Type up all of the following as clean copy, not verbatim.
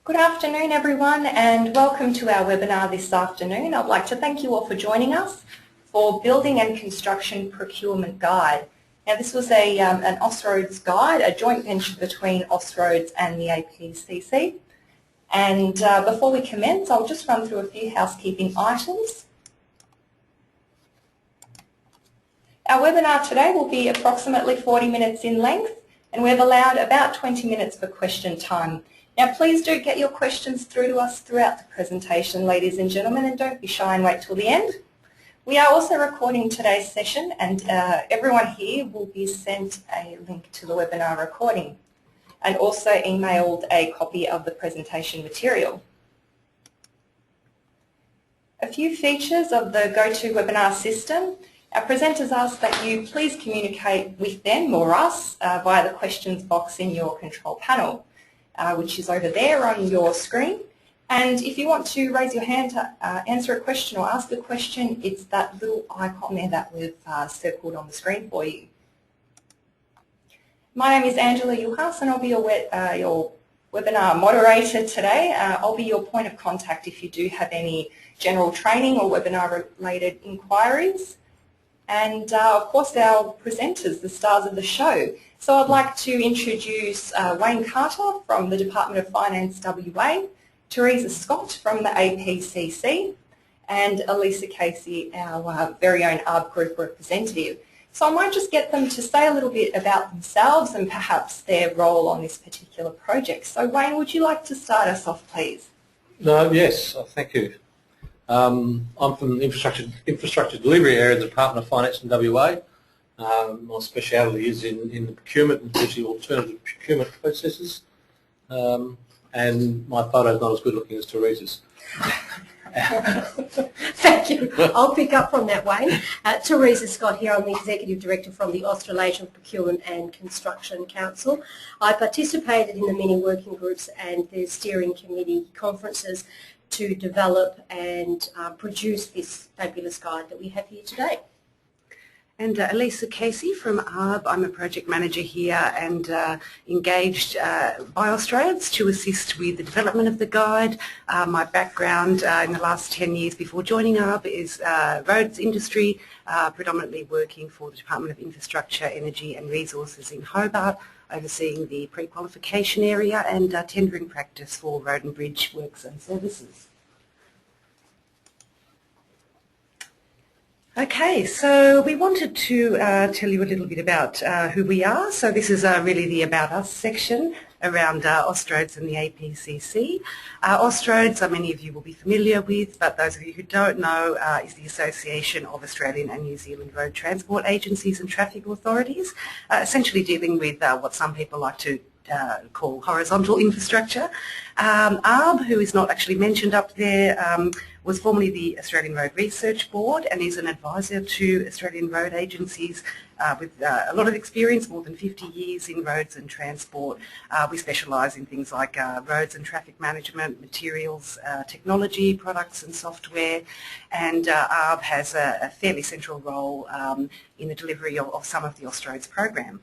Good afternoon everyone and welcome to our webinar this afternoon. I'd like to thank you all for joining us for Building and Construction Procurement Guide. Now this was an Austroads guide, a joint venture between Austroads and the APCC. And before we commence, I'll just run through a few housekeeping items. Our webinar today will be approximately 40 minutes in length and we've allowed about 20 minutes for question time. Now please do get your questions through to us throughout the presentation, ladies and gentlemen, and don't be shy and wait till the end. We are also recording today's session and everyone here will be sent a link to the webinar recording and also emailed a copy of the presentation material. A few features of the GoToWebinar system. Our presenters ask that you please communicate with them or us via the questions box in your control panel. Which is over there on your screen. And if you want to raise your hand to answer a question or ask a question, it's that little icon there that we've circled on the screen for you. My name is Angela Juhas and I'll be your webinar moderator today. I'll be your point of contact if you do have any general training or webinar related inquiries. And of course our presenters, the stars of the show. So I'd like to introduce Wayne Carter from the Department of Finance WA, Teresa Scott from the APCC and Elisa Casey, our very own ARB Group representative. So I might just get them to say a little bit about themselves and perhaps their role on this particular project. So Wayne, would you like to start us off please? Yes, thank you. I'm from the infrastructure delivery area of the Department of Finance in WA. My speciality is in the procurement and especially alternative procurement processes. And my photo's not as good looking as Teresa's. Thank you. I'll pick up from that, Wayne. Teresa Scott here. I'm the Executive Director from the Australasian Procurement and Construction Council. I participated in the many working groups and the steering committee conferences to develop and produce this fabulous guide that we have here today. And Elisa Casey from ARB. I'm a project manager here and engaged by Austroads to assist with the development of the guide. My background in the last 10 years before joining ARB is roads industry, predominantly working for the Department of Infrastructure, Energy and Resources in Hobart, overseeing the pre-qualification area and tendering practice for road and bridge works and services. Okay, so we wanted to tell you a little bit about who we are. So this is really the About Us section around Austroads and the APCC. Austroads, many of you will be familiar with, but those of you who don't know, is the Association of Australian and New Zealand Road Transport Agencies and Traffic Authorities, essentially dealing with what some people like to call horizontal infrastructure. ARB, who is not actually mentioned up there, was formerly the Australian Road Research Board and is an advisor to Australian road agencies with a lot of experience, more than 50 years in roads and transport. We specialise in things like roads and traffic management, materials, technology, products and software, and ARB has a fairly central role in the delivery of some of the Austroads program.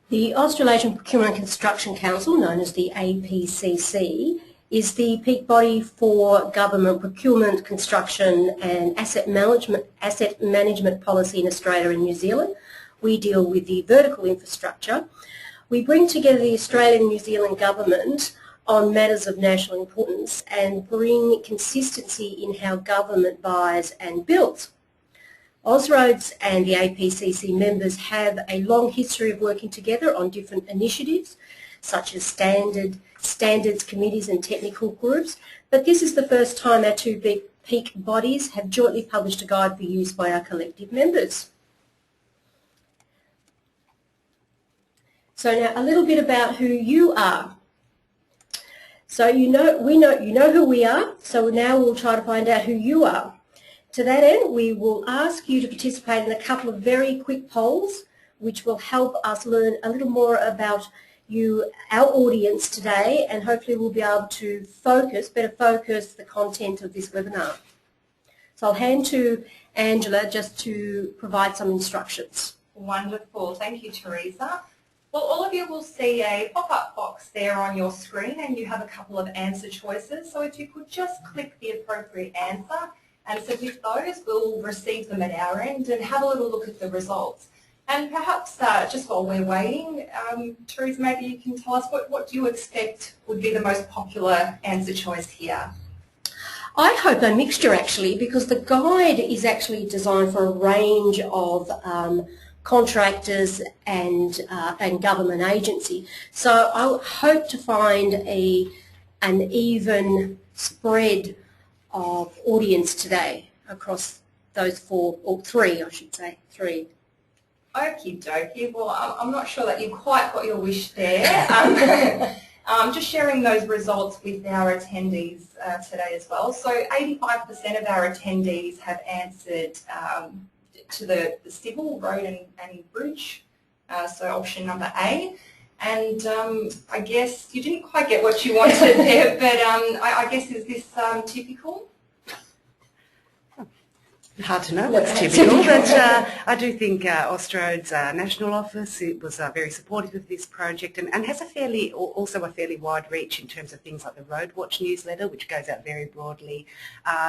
The Australasian Procurement and Construction Council, known as the APCC, is the peak body for government procurement, construction and asset management policy in Australia and New Zealand. We deal with the vertical infrastructure. We bring together the Australian and New Zealand government on matters of national importance and bring consistency in how government buys and builds. Austroads and the APCC members have a long history of working together on different initiatives, such as standards committees and technical groups, but this is the first time our two peak bodies have jointly published a guide for use by our collective members. So now a little bit about who you are. So you know who we are, so now we'll try to find out who you are. To that end, we will ask you to participate in a couple of very quick polls which will help us learn a little more about you, our audience today, and hopefully we'll be able to better focus the content of this webinar. So I'll hand to Angela just to provide some instructions. Wonderful. Thank you, Teresa. Well, all of you will see a pop-up box there on your screen, and you have a couple of answer choices. So if you could just click the appropriate answer and submit those, we'll receive them at our end and have a little look at the results. And perhaps just while we're waiting, Therese, maybe you can tell us what do you expect would be the most popular answer choice here? I hope a mixture actually, because the guide is actually designed for a range of contractors and government agency. So I hope to find an even spread of audience today across those four, or three I should say, three. Okie dokie. Well, I'm not sure that you quite got your wish there. Just sharing those results with our attendees today as well. So 85% of our attendees have answered to the civil, road and bridge, so option number A. And I guess you didn't quite get what you wanted there, but I guess is this typical? Hard to know what's typical, but I do think Austroads National Office was very supportive of this project and has also a fairly wide reach in terms of things like the Road Watch newsletter, which goes out very broadly.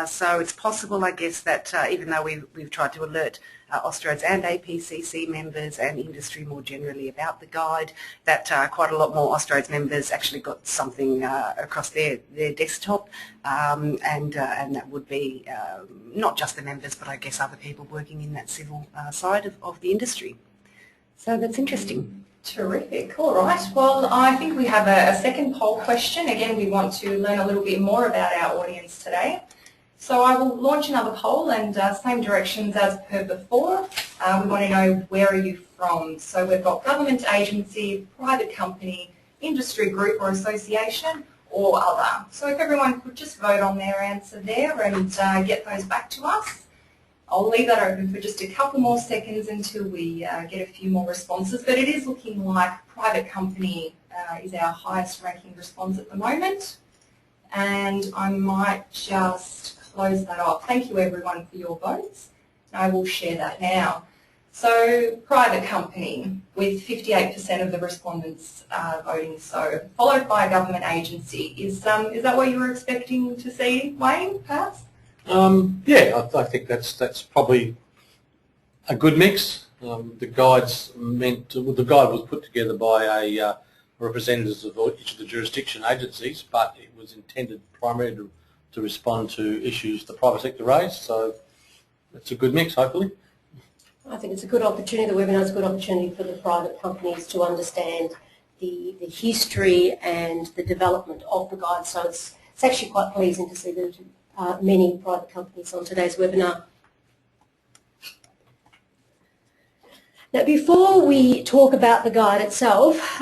So it's possible, I guess, that even though we've tried to alert Austroads and APCC members and industry more generally about the guide, that quite a lot more Austroads members actually got something across their desktop, and that would be not just the members, but I guess other people working in that civil side of the industry. So that's interesting. Terrific. All right. Well, I think we have a second poll question. Again, we want to learn a little bit more about our audience today. So I will launch another poll, and same directions as per before. We want to know, where are you from? So we've got government agency, private company, industry group or association, or other. So if everyone could just vote on their answer there and get those back to us. I'll leave that open for just a couple more seconds until we get a few more responses, but it is looking like private company is our highest ranking response at the moment. And I might just close that off. Thank you everyone for your votes. I will share that now. So private company with 58% of the respondents voting so, followed by a government agency. Is that what you were expecting to see, Wayne, perhaps? Yeah, I think that's probably a good mix. The guide was put together by representatives of each of the jurisdiction agencies, but it was intended primarily to respond to issues the private sector raised. So it's a good mix, hopefully. I think it's a good opportunity. The webinar is a good opportunity for the private companies to understand the history and the development of the guide. So it's actually quite pleasing to see that many private companies on today's webinar. Now, before we talk about the guide itself,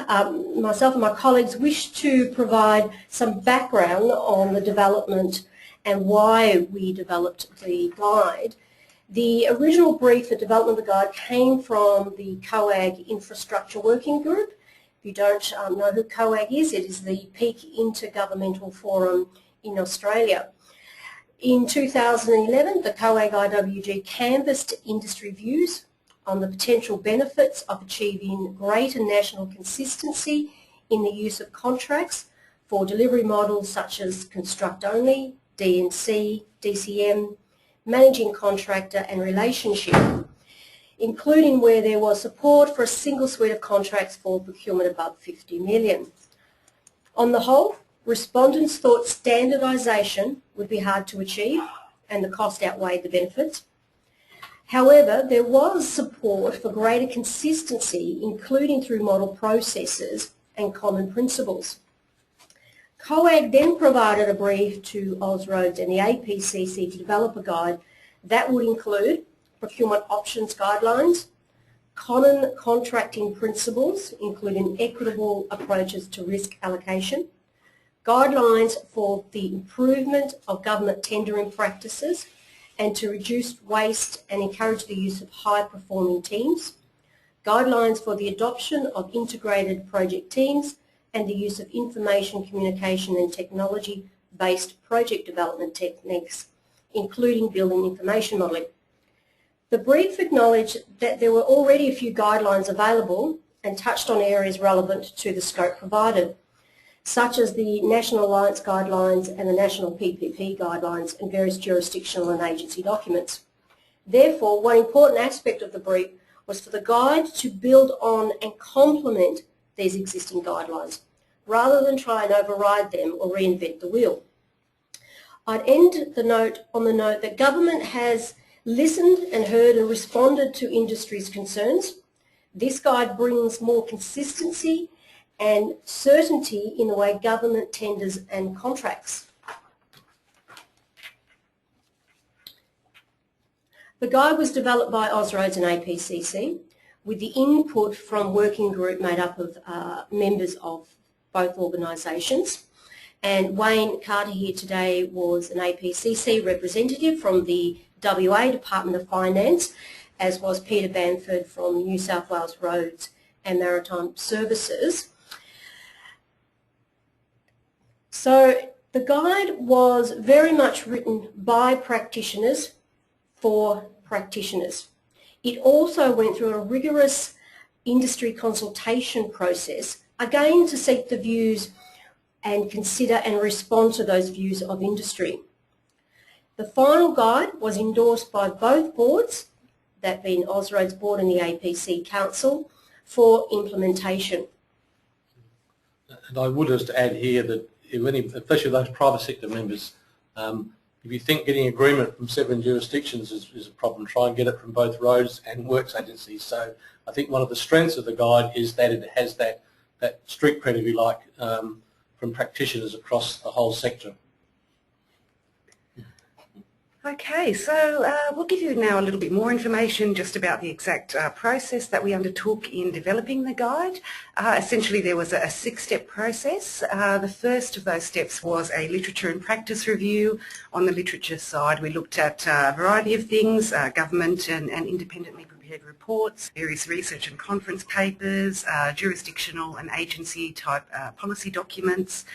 myself and my colleagues wish to provide some background on the development and why we developed the guide. The original brief for development of the guide came from the COAG Infrastructure Working Group. If you don't know who COAG is, it is the peak intergovernmental forum in Australia. In 2011, the COAG IWG canvassed industry views on the potential benefits of achieving greater national consistency in the use of contracts for delivery models such as construct-only, D&C, DCM, managing contractor and relationship, including where there was support for a single suite of contracts for procurement above 50 million. On the whole, respondents thought standardisation would be hard to achieve and the cost outweighed the benefits. However, there was support for greater consistency, including through model processes and common principles. COAG then provided a brief to Austroads and the APCC to develop a guide that would include procurement options guidelines, common contracting principles, including equitable approaches to risk allocation, guidelines for the improvement of government tendering practices and to reduce waste and encourage the use of high-performing teams, guidelines for the adoption of integrated project teams and the use of information communication and technology-based project development techniques, including building information modelling. The brief acknowledged that there were already a few guidelines available and touched on areas relevant to the scope provided, such as the National Alliance Guidelines and the National PPP Guidelines and various jurisdictional and agency documents. Therefore, one important aspect of the brief was for the guide to build on and complement these existing guidelines, rather than try and override them or reinvent the wheel. I'd end the note on the note that government has listened and heard and responded to industry's concerns. This guide brings more consistency and certainty in the way government tenders and contracts. The guide was developed by Austroads and APCC with the input from working group made up of members of both organisations. And Wayne Carter here today was an APCC representative from the WA Department of Finance, as was Peter Bamford from New South Wales Roads and Maritime Services. So the guide was very much written by practitioners for practitioners. It also went through a rigorous industry consultation process, again to seek the views and consider and respond to those views of industry. The final guide was endorsed by both boards, that being Austroads Board and the APC Council, for implementation. And I would just add here that, especially those private sector members, if you think getting agreement from 7 jurisdictions is a problem, try and get it from both roads and works agencies. So I think one of the strengths of the guide is that it has that street cred, if you like, from practitioners across the whole sector. Okay, so we'll give you now a little bit more information just about the exact process that we undertook in developing the guide. Essentially there was a 6-step process. The first of those steps was a literature and practice review. On the literature side we looked at a variety of things, government and independently prepared reports, various research and conference papers, jurisdictional and agency type policy documents.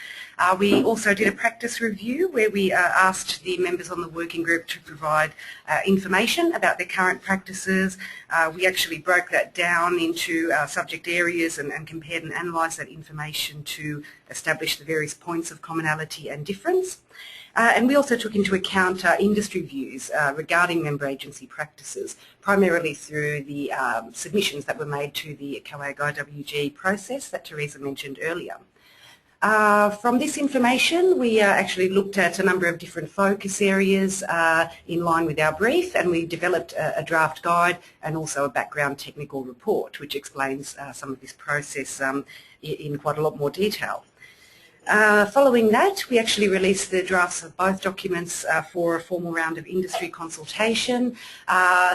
We also did a practice review where we asked the members on the working group to provide information about their current practices. We actually broke that down into subject areas and compared and analysed that information to establish the various points of commonality and difference. And we also took into account industry views regarding member agency practices, primarily through the submissions that were made to the COAG IWG process that Teresa mentioned earlier. From this information we actually looked at a number of different focus areas in line with our brief, and we developed a draft guide and also a background technical report which explains some of this process in quite a lot more detail. Following that, we actually released the drafts of both documents for a formal round of industry consultation.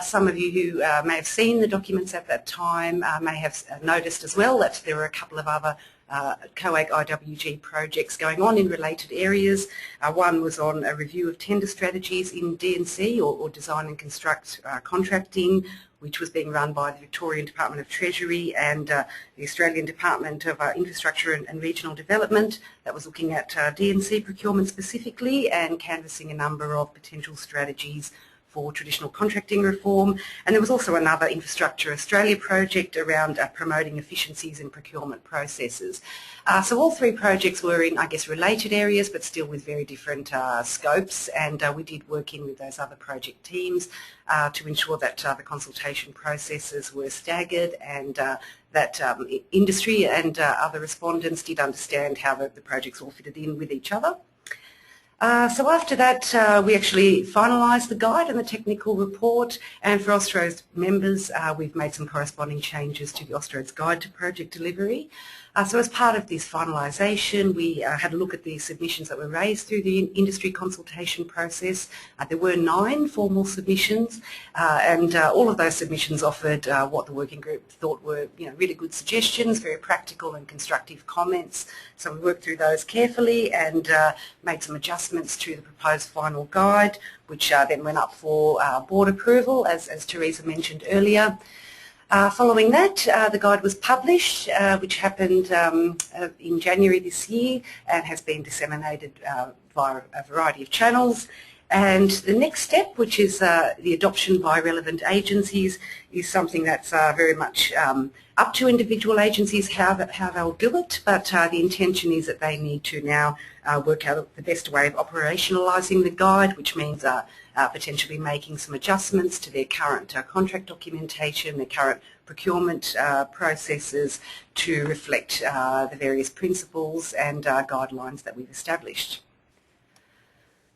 Some of you who may have seen the documents at that time may have noticed as well that there were a couple of other COAG IWG projects going on in related areas. One was on a review of tender strategies in D&C or design and construct contracting, which was being run by the Victorian Department of Treasury and the Australian Department of Infrastructure and Regional Development, that was looking at D&C procurement specifically and canvassing a number of potential strategies for traditional contracting reform. And there was also another Infrastructure Australia project around promoting efficiencies in procurement processes. So all 3 projects were in, I guess, related areas but still with very different scopes, and we did work in with those other project teams to ensure that the consultation processes were staggered and that industry and other respondents did understand how the projects all fitted in with each other. So after that we actually finalised the guide and the technical report, and for Austroads members we've made some corresponding changes to the Austroads Guide to Project Delivery. So as part of this finalisation we had a look at the submissions that were raised through the industry consultation process. There were 9 formal submissions and all of those submissions offered what the working group thought were really good suggestions, very practical and constructive comments. So we worked through those carefully and made some adjustments to the proposed final guide, which then went up for board approval, as Teresa mentioned earlier. Following that, the guide was published, which happened in January this year and has been disseminated via a variety of channels. And the next step, which is the adoption by relevant agencies, is something that's very much up to individual agencies how they'll do it, but the intention is that they need to now work out the best way of operationalising the guide, which means potentially making some adjustments to their current contract documentation, their current procurement processes to reflect the various principles and guidelines that we've established.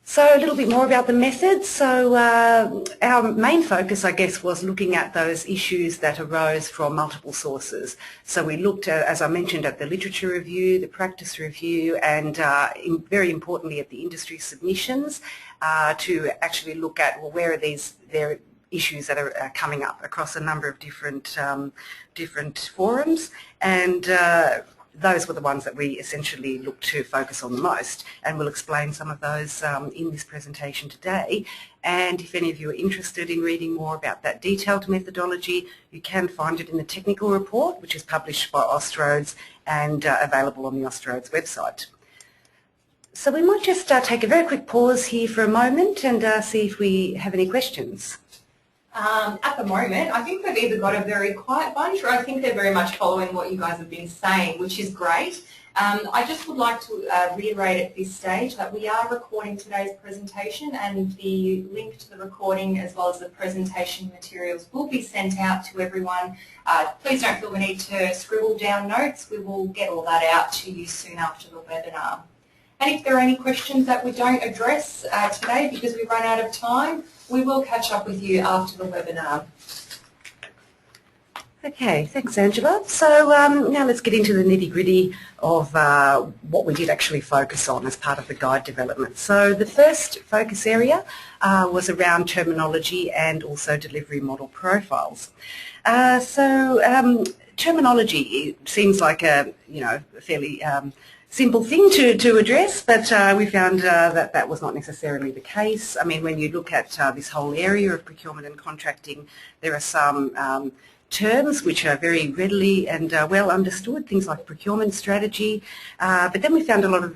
So a little bit more about the methods. So our main focus, I guess, was looking at those issues that arose from multiple sources. So we looked at, as I mentioned, at the literature review, the practice review, and very importantly at the industry submissions to actually look at, well, where are there issues that are coming up across a number of different forums, and those were the ones that we essentially looked to focus on the most, and we'll explain some of those in this presentation today. And if any of you are interested in reading more about that detailed methodology, you can find it in the technical report, which is published by Austroads and available on the Austroads website. So we might just take a very quick pause here for a moment and see if we have any questions. At the moment, I think they've either got a very quiet bunch or I think they're very much following what you guys have been saying, which is great. I just would like to reiterate at this stage that we are recording today's presentation, and the link to the recording as well as the presentation materials will be sent out to everyone. Please don't feel the need to scribble down notes. We will get all that out to you soon after the webinar. And if there are any questions that we don't address today because we run out of time, we will catch up with you after the webinar. Okay, thanks Angela. So now let's get into the nitty-gritty of what we did actually focus on as part of the guide development. So the first focus area was around terminology and also delivery model profiles. Terminology seems like a fairly simple thing to address, but we found that was not necessarily the case. I mean, when you look at this whole area of procurement and contracting, there are some terms which are very readily and well understood, things like procurement strategy, but then we found a lot of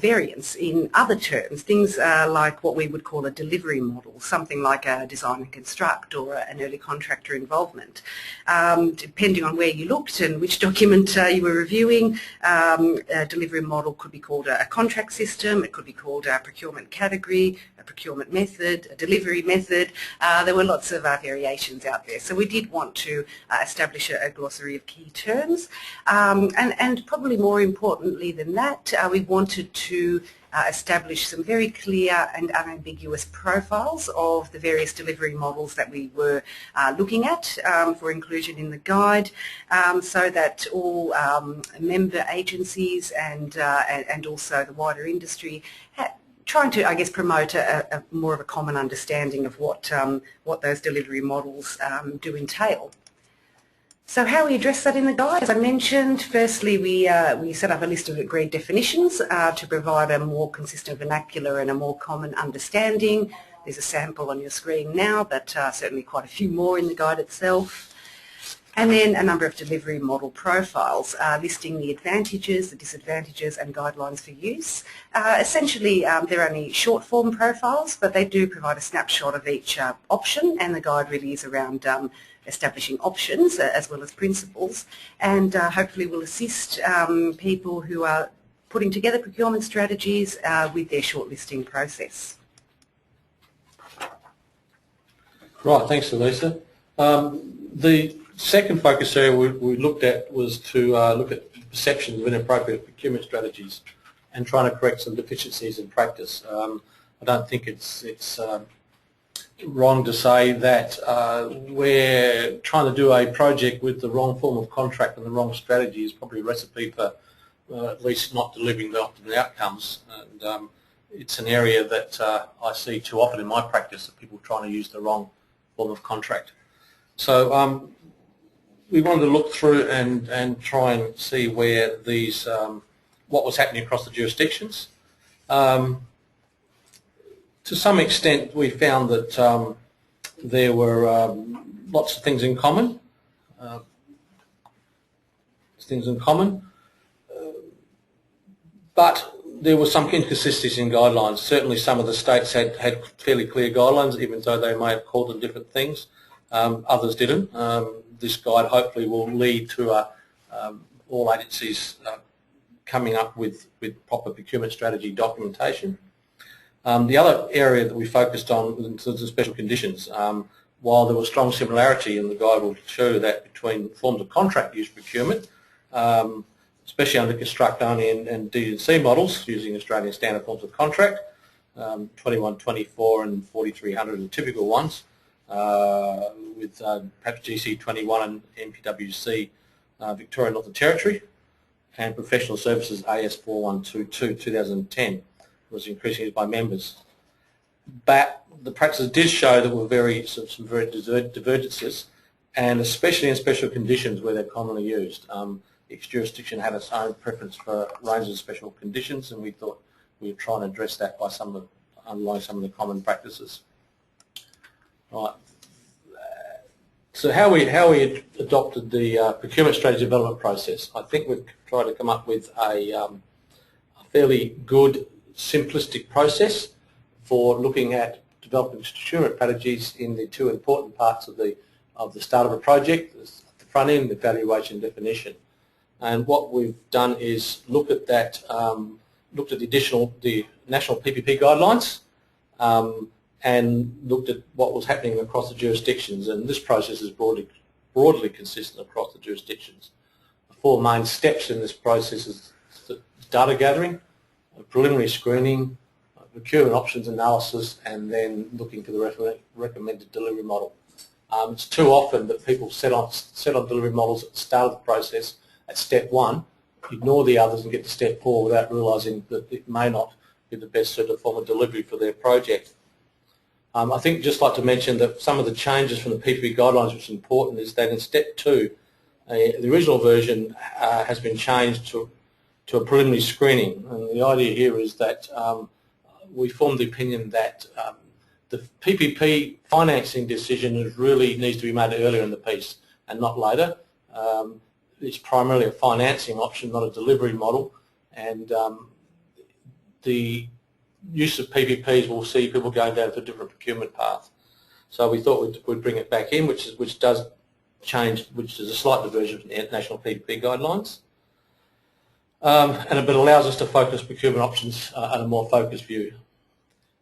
variance in other terms, things like what we would call a delivery model, something like a design and construct or an early contractor involvement. Depending on where you looked and which document you were reviewing, a delivery model could be called a contract system, it could be called a procurement category, a procurement method, a delivery method. There were lots of variations out there. So we did want to establish a glossary of key terms, and probably more importantly than that, we wanted to establish some very clear and unambiguous profiles of the various delivery models that we were looking at for inclusion in the guide, so that all member agencies and also the wider industry trying to, I guess, promote a more of a common understanding of what those delivery models do entail. So how we address that in the guide, as I mentioned, firstly we set up a list of agreed definitions to provide a more consistent vernacular and a more common understanding. There's a sample on your screen now, but certainly quite a few more in the guide itself. And then a number of delivery model profiles listing the advantages, the disadvantages and guidelines for use. Essentially they're only short form profiles, but they do provide a snapshot of each option, and the guide really is around establishing options as well as principles, and hopefully will assist people who are putting together procurement strategies with their shortlisting process. Right, thanks Elisa. The second focus area we looked at was to look at perceptions of inappropriate procurement strategies and trying to correct some deficiencies in practice. I don't think it's wrong to say that we're trying to do a project with the wrong form of contract and the wrong strategy is probably a recipe for at least not delivering the optimal outcomes. And it's an area that I see too often in my practice, of people trying to use the wrong form of contract. So we wanted to look through and try and see where these, what was happening across the jurisdictions. To some extent, we found that there were lots of things in common. But there was some inconsistencies in guidelines. Certainly some of the states had fairly clear guidelines, even though they may have called them different things. Others didn't. This guide hopefully will lead to all agencies coming up with proper procurement strategy documentation. The other area that we focused on in terms of special conditions, while there was strong similarity, and the guide will show that between forms of contract use procurement, especially under construct-only and D&C models using Australian standard forms of contract, 2124 and 4300 are the typical ones, with perhaps GC21 and MPWC Victoria Northern Territory, and professional services AS 4122 2010 was increasing used by members. But the practices did show that there were some very divergences, and especially in special conditions where they're commonly used. Each jurisdiction had its own preference for ranges of special conditions, and we thought we would try and address that by underlying some of the common practices. Right. So how we adopted the procurement strategy development process, I think we've tried to come up with a fairly good, simplistic process for looking at developing procurement strategies in the two important parts of the start of a project, the front end, the evaluation definition. And what we've done is look at that, looked at the national PPP guidelines, and looked at what was happening across the jurisdictions, and this process is broadly consistent across the jurisdictions. The four main steps in this process is data gathering, preliminary screening, procurement options analysis, and then looking to the recommended delivery model. It's too often that people set on delivery models at the start of the process at step one, ignore the others and get to step four without realising that it may not be the best suited form of delivery for their project. I think just like to mention that some of the changes from the PPP guidelines, which is important, is that in step two, the original version has been changed to a preliminary screening, and the idea here is that we formed the opinion that the PPP financing decision really needs to be made earlier in the piece and not later. It's primarily a financing option, not a delivery model, and the use of PPPs will see people going down to a different procurement path. So we thought we'd bring it back in, which does change, which is a slight diversion from the national PPP guidelines. But it allows us to focus procurement options at a more focused view.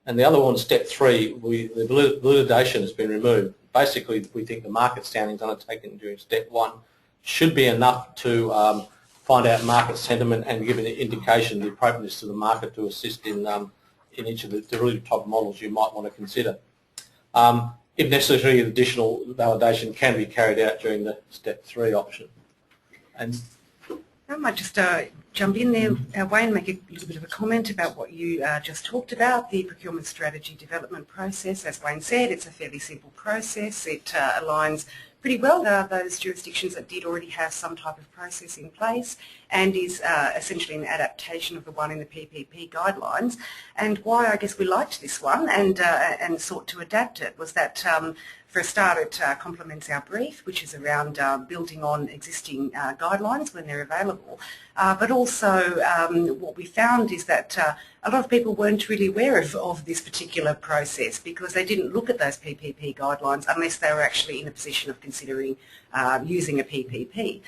And the other one, step three, the validation has been removed. Basically, we think the market soundings undertaken during step one should be enough to find out market sentiment and give an indication of the appropriateness to the market to assist in each of the derivative type models you might want to consider. If necessary, additional validation can be carried out during the step three option. And I might just jump in there, Wayne, make a little bit of a comment about what you just talked about, the procurement strategy development process. As Wayne said, it's a fairly simple process. It aligns pretty well those jurisdictions that did already have some type of process in place, and is essentially an adaptation of the one in the PPP guidelines. And why I guess we liked this one and sought to adapt it was that for a start, it complements our brief, which is around building on existing guidelines when they're available. But also what we found is that a lot of people weren't really aware of this particular process because they didn't look at those PPP guidelines unless they were actually in a position of considering using a PPP.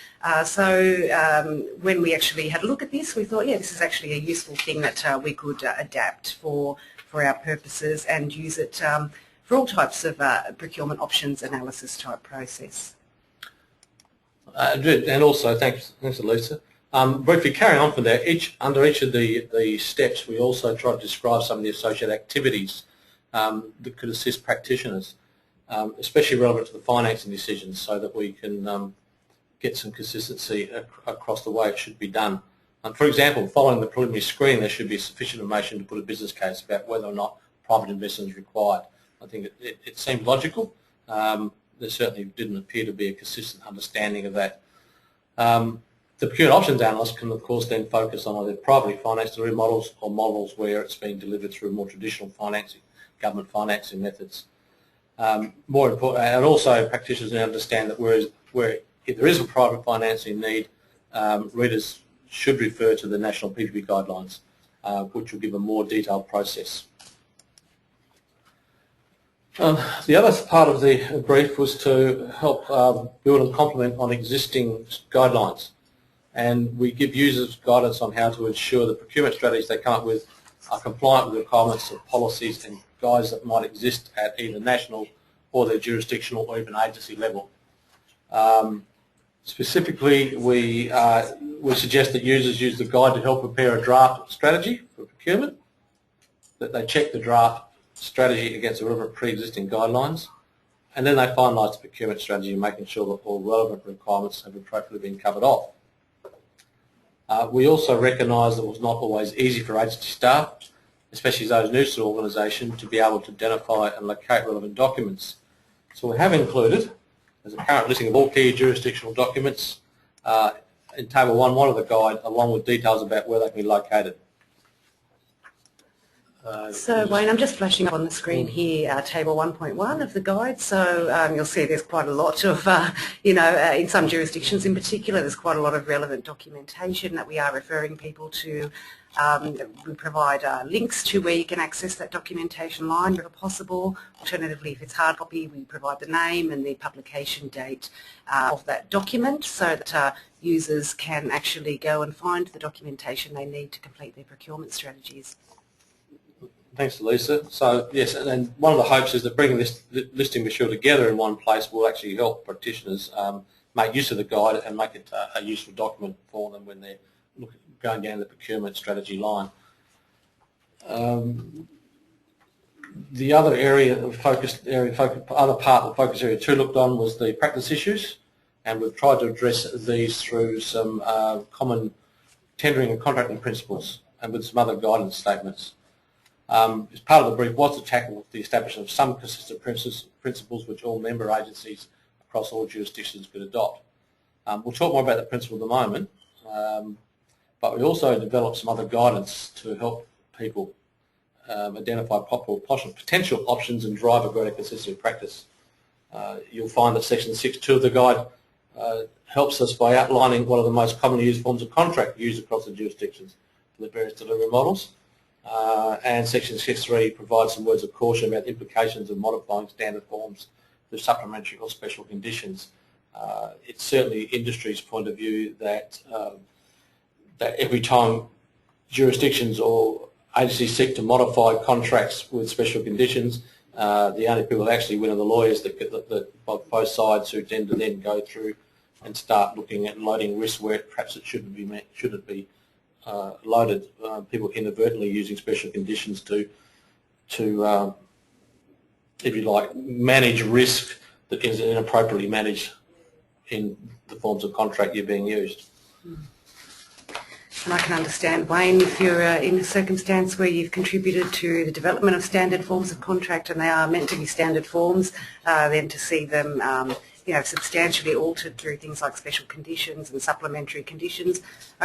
So when we actually had a look at this, we thought, yeah, this is actually a useful thing that we could adapt for our purposes and use it for all types of procurement options analysis type process. And also, thanks Lisa. Briefly carrying on from there, under each of the steps we also tried to describe some of the associated activities that could assist practitioners, especially relevant to the financing decisions, so that we can get some consistency across the way it should be done. For example, following the preliminary screen, there should be sufficient information to put a business case about whether or not private investment is required. I think it seemed logical. There certainly didn't appear to be a consistent understanding of that. The procurement options analyst can, of course, then focus on either privately financed delivery models or models where it's being delivered through more traditional financing, government financing methods. More important, and also practitioners understand that where if there is a private financing need, readers should refer to the national PPP guidelines which will give a more detailed process. The other part of the brief was to help build and complement on existing guidelines, and we give users guidance on how to ensure the procurement strategies they come up with are compliant with the requirements of policies and guides that might exist at either national or their jurisdictional or even agency level. Specifically, we suggest that users use the guide to help prepare a draft strategy for procurement, that they check the draft strategy against the relevant pre-existing guidelines, and then they finalise the procurement strategy, making sure that all relevant requirements have appropriately been covered off. We also recognise that it was not always easy for agency staff, especially those new to the organisation, to be able to identify and locate relevant documents. So we have included, as a current listing of all key jurisdictional documents, in Table 1 of the guide, along with details about where they can be located. So Wayne, I'm just flashing up on the screen here, Table 1.1 of the guide. So you'll see there's quite a lot of, in some jurisdictions in particular, there's quite a lot of relevant documentation that we are referring people to. We provide links to where you can access that documentation line wherever possible. Alternatively, if it's hard copy, we provide the name and the publication date of that document so that users can actually go and find the documentation they need to complete their procurement strategies. Thanks, Lisa. So yes, and one of the hopes is that bringing this listing material together in one place will actually help practitioners make use of the guide and make it a useful document for them when they're going down the procurement strategy line. The other area of focus area, other part of focus area 2 looked on was the practice issues, and we've tried to address these through some common tendering and contracting principles and with some other guidance statements. As part of the brief was to tackle the establishment of some consistent principles which all member agencies across all jurisdictions could adopt. We'll talk more about the principle in a moment, but we also developed some other guidance to help people identify potential options and drive a greater consistency of practice. You'll find that Section 6.2 of the guide helps us by outlining what are the most commonly used forms of contract used across the jurisdictions for the various delivery models. And Section 6.3 provides some words of caution about the implications of modifying standard forms through supplementary or special conditions. It's certainly industry's point of view that that every time jurisdictions or agencies seek to modify contracts with special conditions, the only people that actually win are the lawyers that both sides, who tend to then go through and start looking at loading risk where perhaps it shouldn't be loaded. People inadvertently using special conditions to if you like, manage risk that is inappropriately managed in the forms of contract you're being used. And I can understand, Wayne, if you're in a circumstance where you've contributed to the development of standard forms of contract and they are meant to be standard forms, then to see them substantially altered through things like special conditions and supplementary conditions.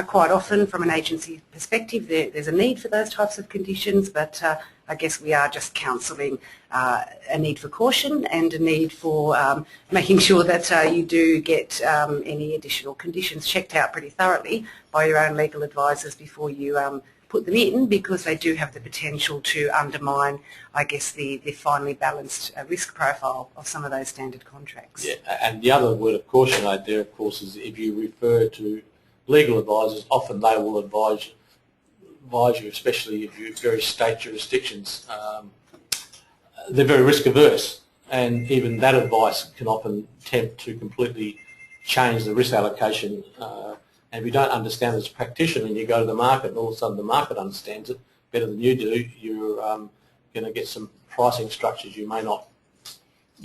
Quite often, from an agency perspective, there's a need for those types of conditions, but I guess we are just counselling a need for caution and a need for making sure that you do get any additional conditions checked out pretty thoroughly by your own legal advisors before you put them in, because they do have the potential to undermine, I guess, the finely balanced risk profile of some of those standard contracts. Yeah, and the other word of caution out there, of course, is if you refer to legal advisors, often they will advise you, especially if you're various state jurisdictions, they're very risk averse, and even that advice can often tempt to completely change the risk allocation. And if you don't understand as a practitioner and you go to the market and all of a sudden the market understands it better than you do, you're going to get some pricing structures you may not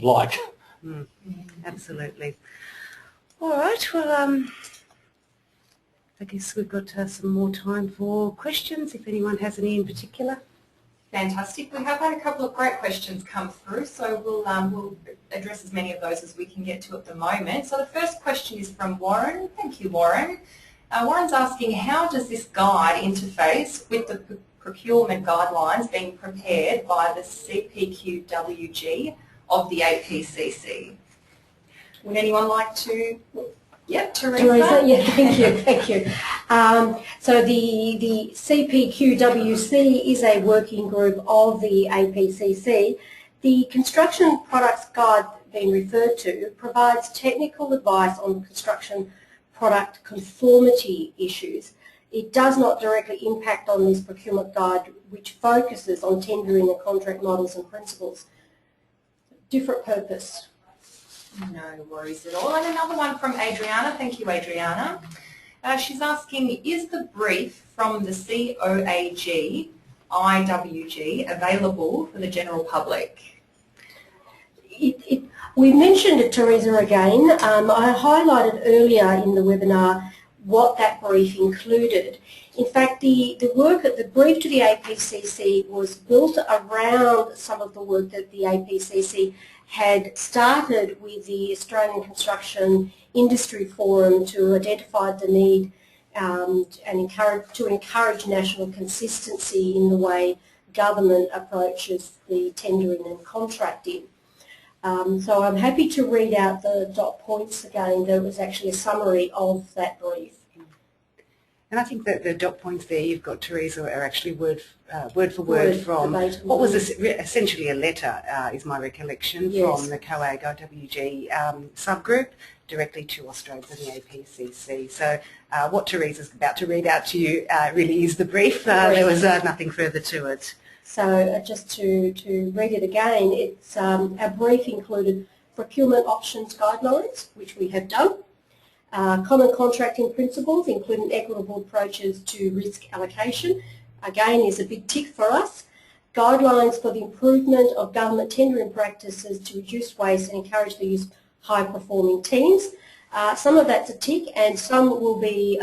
like. Absolutely. All right, well, I guess we've got some more time for questions, if anyone has any in particular. Fantastic. We have had a couple of great questions come through, so we'll address as many of those as we can get to at the moment. So the first question is from Warren. Thank you, Warren. Warren's asking, how does this guide interface with the procurement guidelines being prepared by the CPQWG of the APCC? Would anyone like to Yep, Teresa. Teresa, yeah, thank you. So the CPQWC is a working group of the APCC. The Construction Products Guide being referred to provides technical advice on construction product conformity issues. It does not directly impact on this procurement guide, which focuses on tendering and contract models and principles. Different purpose. No worries at all. And another one from Adriana. Thank you, Adriana. She's asking, is the brief from the COAG IWG available for the general public? We mentioned it, Teresa, again. I highlighted earlier in the webinar what that brief included. In fact, the brief to the APCC was built around some of the work that the APCC had started with the Australian Construction Industry Forum to identify the need and encourage national consistency in the way government approaches the tendering and contracting. So I'm happy to read out the dot points again. There was actually a summary of that brief. And I think that the dot points there you've got, Teresa, are actually word for word from what was essentially a letter, is my recollection, yes, from the COAG IWG subgroup directly to Austroads and the APCC. So what Teresa's about to read out to you really is the brief. There was nothing further to it. So just to read it again, it's our brief included procurement options guidelines, which we have done, common contracting principles, including equitable approaches to risk allocation, again is a big tick for us, guidelines for the improvement of government tendering practices to reduce waste and encourage the use of high-performing teams. Some of that's a tick, and some will be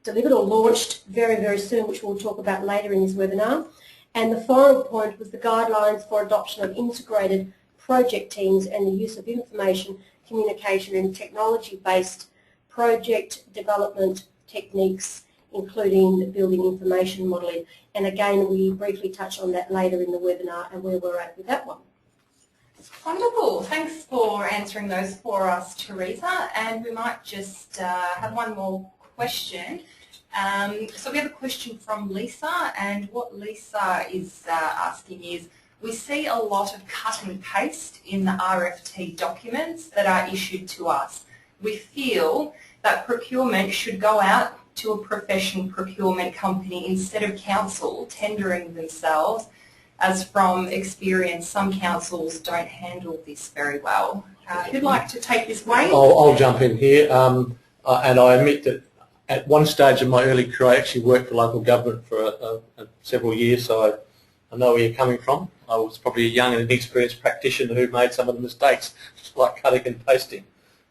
delivered or launched very, very soon, which we'll talk about later in this webinar. And the final point was the guidelines for adoption of integrated project teams and the use of information, communication and technology-based project development techniques, including building information modelling. And again, we briefly touch on that later in the webinar and where we're at with that one. Wonderful. Thanks for answering those for us, Teresa. And we might just have one more question. So we have a question from Lisa, and what Lisa is asking is, we see a lot of cut and paste in the RFT documents that are issued to us. We feel that procurement should go out to a professional procurement company instead of council tendering themselves, as from experience some councils don't handle this very well. Who'd like to take this, Wayne? I'll jump in here, and I admit that at one stage in my early career I actually worked for local government for several years, so I know where you're coming from. I was probably a young and inexperienced practitioner who made some of the mistakes, just like cutting and pasting.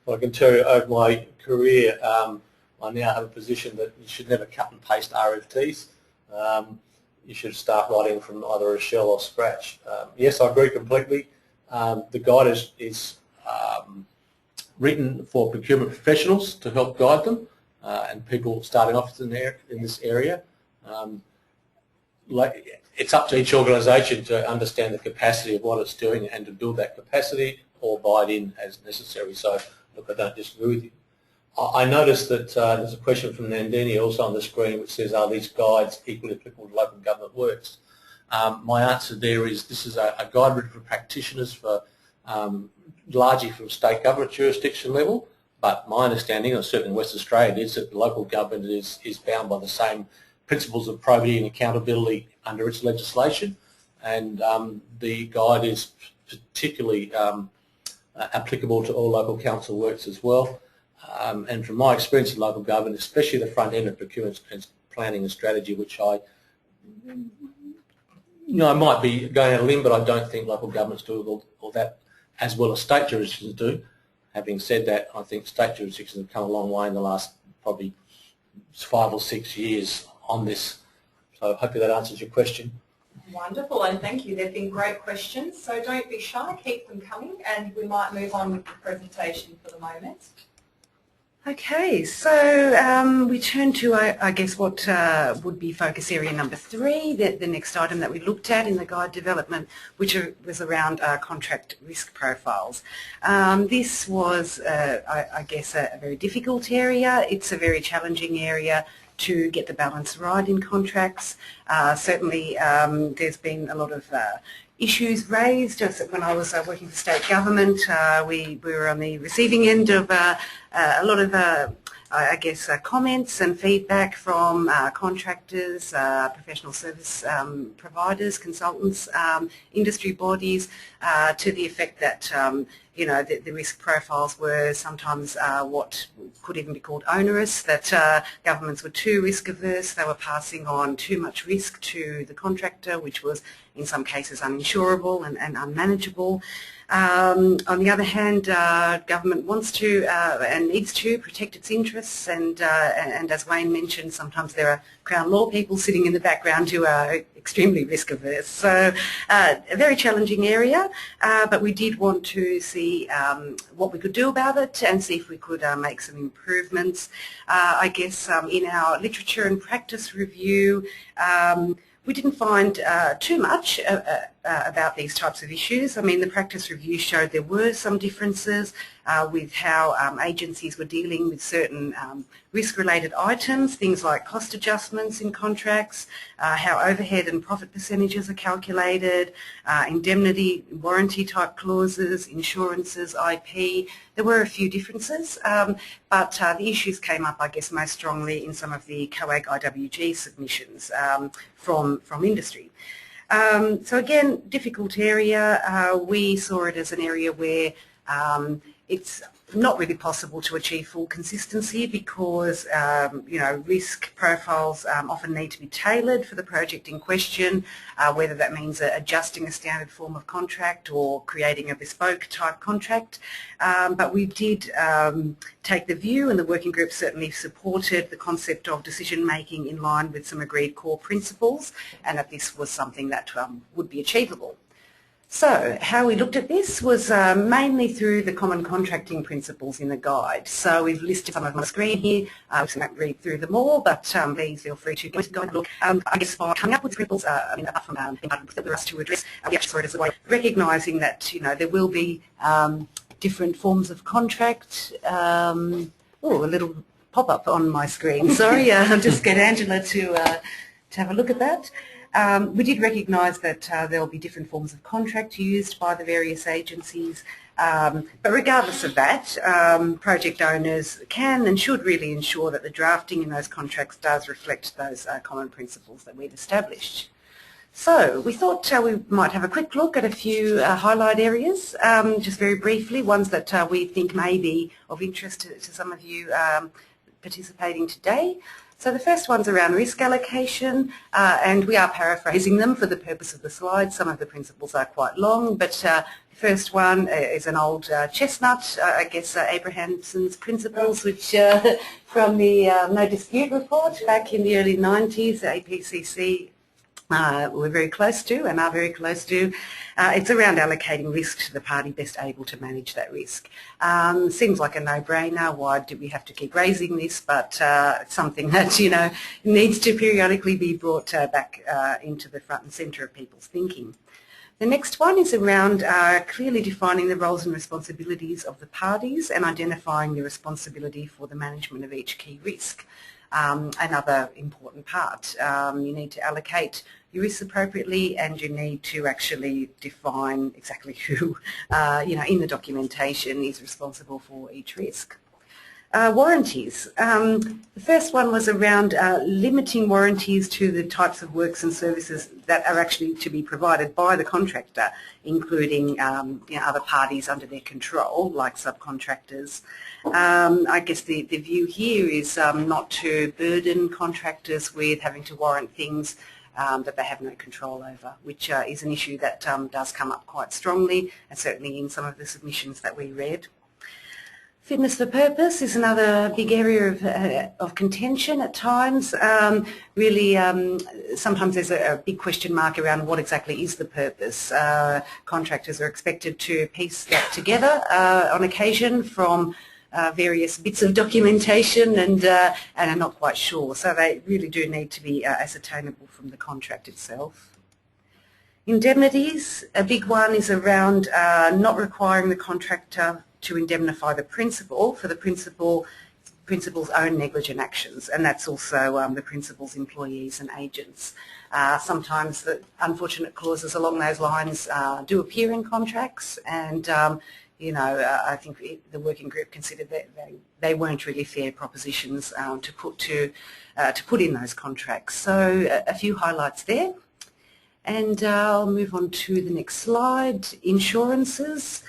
But I can tell you over my career, I now have a position that you should never cut and paste RFTs. You should start writing from either a shell or scratch. Yes, I agree completely. The guide is written for procurement professionals to help guide them, and people starting off in this area. It's up to each organisation to understand the capacity of what it's doing and to build that capacity or buy it in as necessary. So, look, I don't disagree with you. I noticed that there's a question from Nandini also on the screen which says, are these guides equally applicable to local government works? My answer there is this is a guide written for practitioners for largely from state government jurisdiction level, but my understanding, and certainly in Western Australia, is that the local government is bound by the same principles of probity and accountability under its legislation, and the guide is particularly applicable to all local council works as well. And from my experience in local government, especially the front end of procurement and planning and strategy, which I might be going out on a limb, but I don't think local governments do all that as well as state jurisdictions do. Having said that, I think state jurisdictions have come a long way in the last probably 5 or 6 years on this. So hopefully that answers your question. Wonderful, and thank you. They've been great questions, so don't be shy, keep them coming, and we might move on with the presentation for the moment. Okay, so we turn to, I guess, what would be focus area number 3, the next item that we looked at in the guide development, which was around contract risk profiles. This was, I guess, a very difficult area. It's a very challenging area to get the balance right in contracts. Certainly there's been a lot of issues raised. When I was working for state government, we were on the receiving end of a lot of, I guess, comments and feedback from contractors, professional service providers, consultants, industry bodies, to the effect that you know, the risk profiles were sometimes what could even be called onerous, that governments were too risk averse, they were passing on too much risk to the contractor, which was in some cases uninsurable and unmanageable. On the other hand, government wants to and needs to protect its interests, and as Wayne mentioned, sometimes there are Crown law people sitting in the background who are extremely risk averse. So a very challenging area, but we did want to see what we could do about it and see if we could make some improvements. I guess in our literature and practice review, we didn't find too much about these types of issues. I mean, the practice review showed there were some differences with how agencies were dealing with certain risk-related items, things like cost adjustments in contracts, how overhead and profit percentages are calculated, indemnity, warranty type clauses, insurances, IP. There were a few differences, but the issues came up, I guess, most strongly in some of the COAG IWG submissions from industry. So again, difficult area. We saw it as an area where it's not really possible to achieve full consistency because you know, risk profiles often need to be tailored for the project in question, whether that means adjusting a standard form of contract or creating a bespoke type contract. But we did take the view, and the working group certainly supported the concept of decision making in line with some agreed core principles, and that this was something that would be achievable. So how we looked at this was mainly through the common contracting principles in the guide. So we've listed some of them on the screen here. We won't read through them all, but please feel free to go and look. I guess by coming up with principles, I mean, apart from that we're asked to address, we actually saw it as a way of recognising that, you know, there will be different forms of contract. Oh, a little pop-up on my screen. Sorry, I'll just get Angela to have a look at that. We did recognise that there will be different forms of contract used by the various agencies, but regardless of that, project owners can and should really ensure that the drafting in those contracts does reflect those common principles that we've established. So we thought we might have a quick look at a few highlight areas, just very briefly, ones that we think may be of interest to some of you participating today. So the first one's around risk allocation, and we are paraphrasing them for the purpose of the slide. Some of the principles are quite long, but the first one is an old chestnut, I guess Abrahamson's principles, which from the No Dispute report back in the early 90s, the APCC we're very close to and are very close to. It's around allocating risk to the party best able to manage that risk. Seems like a no-brainer. Why do we have to keep raising this? But it's something that, you know, needs to periodically be brought back into the front and centre of people's thinking. The next one is around clearly defining the roles and responsibilities of the parties and identifying the responsibility for the management of each key risk. Another important part. You need to allocate your risks appropriately, and you need to actually define exactly who, you know, in the documentation is responsible for each risk. Warranties. The first one was around limiting warranties to the types of works and services that are actually to be provided by the contractor, including you know, other parties under their control, like subcontractors. I guess the view here is not to burden contractors with having to warrant things that they have no control over, which is an issue that does come up quite strongly, and certainly in some of the submissions that we read. Fitness for purpose is another big area of contention at times. Really, sometimes there's a big question mark around what exactly is the purpose. Contractors are expected to piece that together on occasion from various bits of documentation and are not quite sure. So they really do need to be ascertainable from the contract itself. Indemnities, a big one is around not requiring the contractor to indemnify the principal for the principal's own negligent actions, and that's also the principal's employees and agents. Sometimes the unfortunate clauses along those lines do appear in contracts, and I think the working group considered that they weren't really fair propositions to put in those contracts. So a few highlights there. And I'll move on to the next slide, insurances.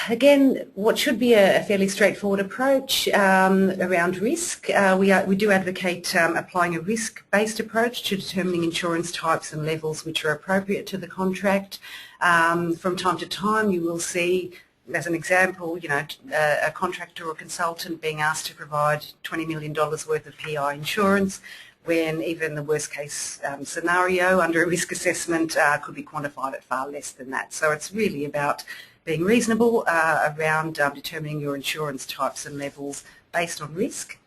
Again, what should be a fairly straightforward approach around risk. We do advocate applying a risk-based approach to determining insurance types and levels which are appropriate to the contract. From time to time you will see, as an example, a contractor or consultant being asked to provide $20 million worth of PI insurance, when even the worst case scenario under a risk assessment could be quantified at far less than that. So it's really about being reasonable around determining your insurance types and levels based on risk.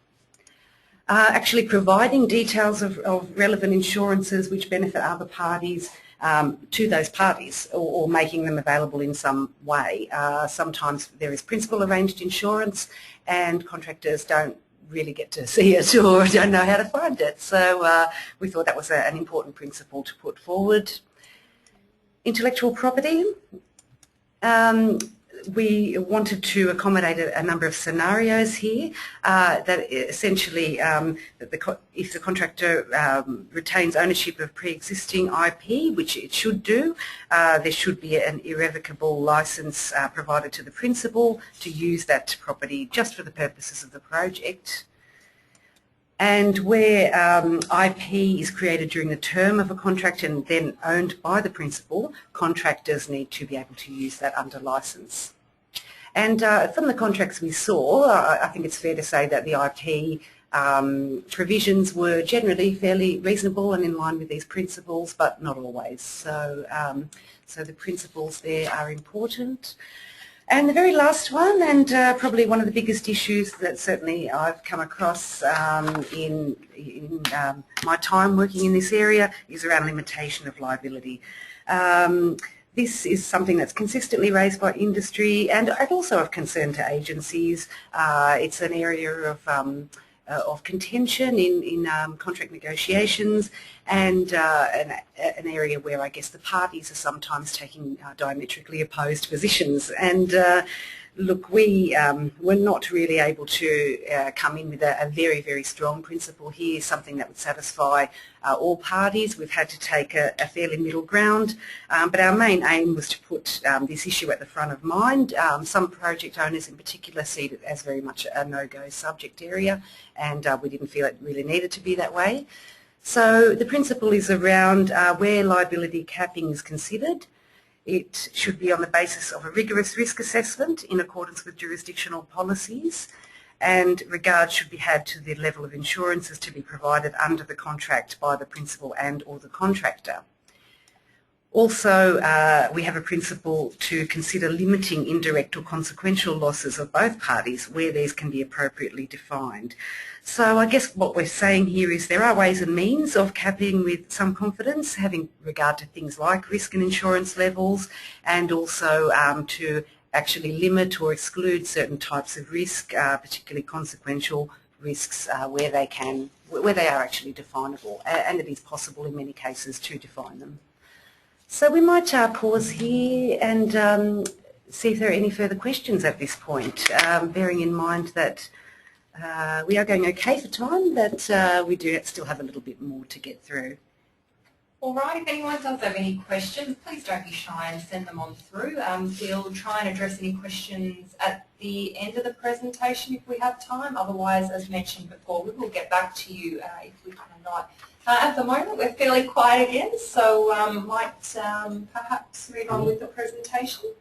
Actually providing details of relevant insurances which benefit other parties to those parties, or making them available in some way. Sometimes there is principal arranged insurance and contractors don't really get to see it or don't know how to find it. So we thought that was an important principle to put forward. Intellectual property. We wanted to accommodate a number of scenarios here that essentially if the contractor retains ownership of pre-existing IP, which it should do, there should be an irrevocable licence provided to the principal to use that property just for the purposes of the project. And where IP is created during the term of a contract and then owned by the principal, contractors need to be able to use that under licence. And from the contracts we saw, I think it's fair to say that the IP provisions were generally fairly reasonable and in line with these principles, but not always. So, so the principles there are important. And the very last one, and probably one of the biggest issues that certainly I've come across in my time working in this area, is around limitation of liability. This is something that's consistently raised by industry and also of concern to agencies. It's an area of contention in contract negotiations, and an area where I guess the parties are sometimes taking diametrically opposed positions. And look, we were not really able to come in with a very, very strong principle here, something that would satisfy all parties. We've had to take a fairly middle ground, but our main aim was to put this issue at the front of mind. Some project owners in particular see it as very much a no-go subject area, and we didn't feel it really needed to be that way. So the principle is around where liability capping is considered. It should be on the basis of a rigorous risk assessment in accordance with jurisdictional policies, and regard should be had to the level of insurances to be provided under the contract by the principal and or the contractor. Also, we have a principle to consider limiting indirect or consequential losses of both parties where these can be appropriately defined. So I guess what we're saying here is there are ways and means of capping with some confidence, having regard to things like risk and insurance levels, and also to actually limit or exclude certain types of risk, particularly consequential risks where they are actually definable, and it is possible in many cases to define them. So we might pause here and see if there are any further questions at this point, bearing in mind that we are going okay for time, but we do still have a little bit more to get through. All right, if anyone does have any questions, please don't be shy and send them on through. We'll try and address any questions at the end of the presentation if we have time. Otherwise, as mentioned before, we will get back to you if we cannot. At the moment, we're fairly quiet again, so might perhaps move on with the presentation.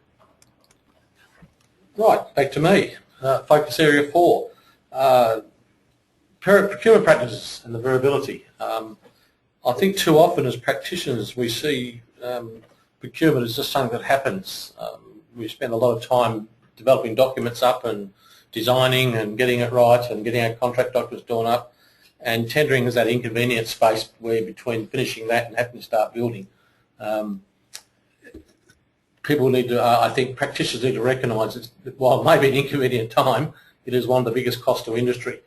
Right, back to me. Focus area 4. Procurement practices and the variability. I think too often as practitioners we see procurement as just something that happens. We spend a lot of time developing documents up and designing and getting it right and getting our contract documents drawn up. And tendering is that inconvenient space where between finishing that and having to start building. People need to, I think practitioners need to recognise that while it may be an inconvenient time, it is one of the biggest costs to industry,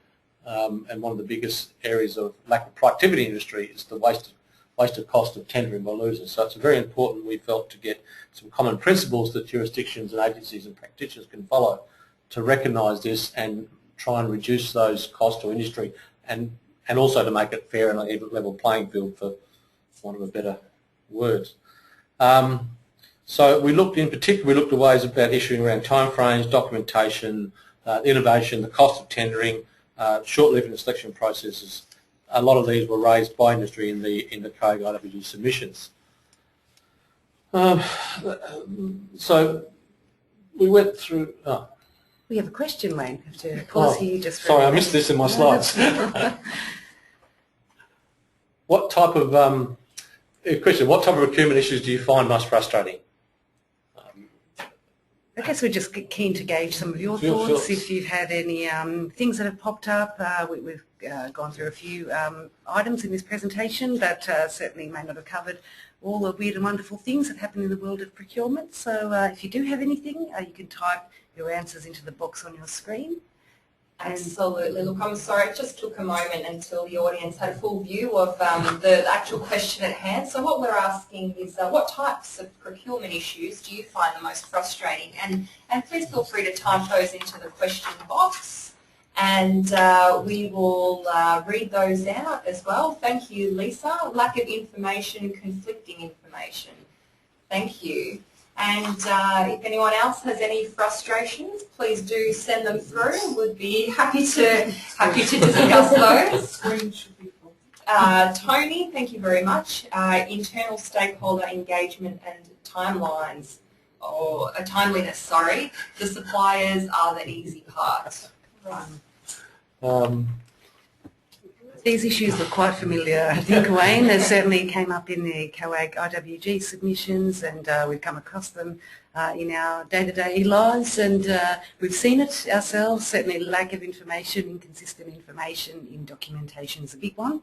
and one of the biggest areas of lack of productivity in industry is the wasted cost of tendering by losers. So it's very important, we felt, to get some common principles that jurisdictions and agencies and practitioners can follow to recognise this and try and reduce those costs to industry, and also to make it fair and an even level playing field, for want of a better word. So we looked at ways about issuing around timeframes, documentation, innovation, the cost of tendering, short-lived and selection processes. A lot of these were raised by industry in the COAG IWG submissions. So we went through. We have a question, Wayne. Have to pause here just for sorry, I missed this in my slides. What type of What type of procurement issues do you find most frustrating? I guess we're just keen to gauge some of your thoughts. If you've had any things that have popped up. We've gone through a few items in this presentation, but certainly may not have covered all the weird and wonderful things that happen in the world of procurement. So if you do have anything, you can type your answers into the box on your screen. Absolutely. Look, I'm sorry, it just took a moment until the audience had a full view of the actual question at hand. So what we're asking is what types of procurement issues do you find the most frustrating? And please feel free to type those into the question box, and we will read those out as well. Thank you, Lisa. Lack of information, conflicting information. Thank you. And if anyone else has any frustrations, please do send them through. We'd be happy to discuss those. Tony, thank you very much. Internal stakeholder engagement and timelines, or timeliness. Sorry, the suppliers are the easy part. Right. These issues look quite familiar, I think, Wayne. They certainly came up in the COAG IWG submissions, and we've come across them in our day-to-day lives, and we've seen it ourselves. Certainly lack of information, inconsistent information in documentation is a big one,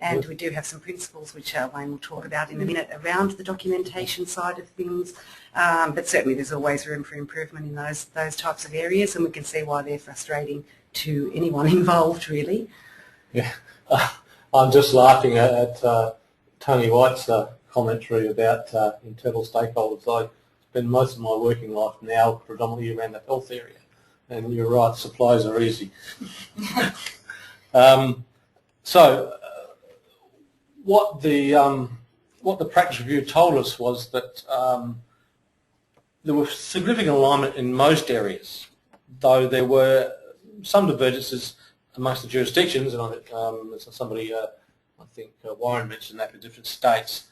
and we do have some principles which Wayne will talk about in a minute around the documentation side of things, but certainly there's always room for improvement in those types of areas, and we can see why they're frustrating to anyone involved, really. Yeah. I'm just laughing at Tony White's commentary about internal stakeholders. I spend most of my working life now predominantly around the health area, and you're right, supplies are easy. What the practice review told us was that there was significant alignment in most areas, though there were some divergences amongst the jurisdictions, and somebody, I think Warren mentioned that, for different states,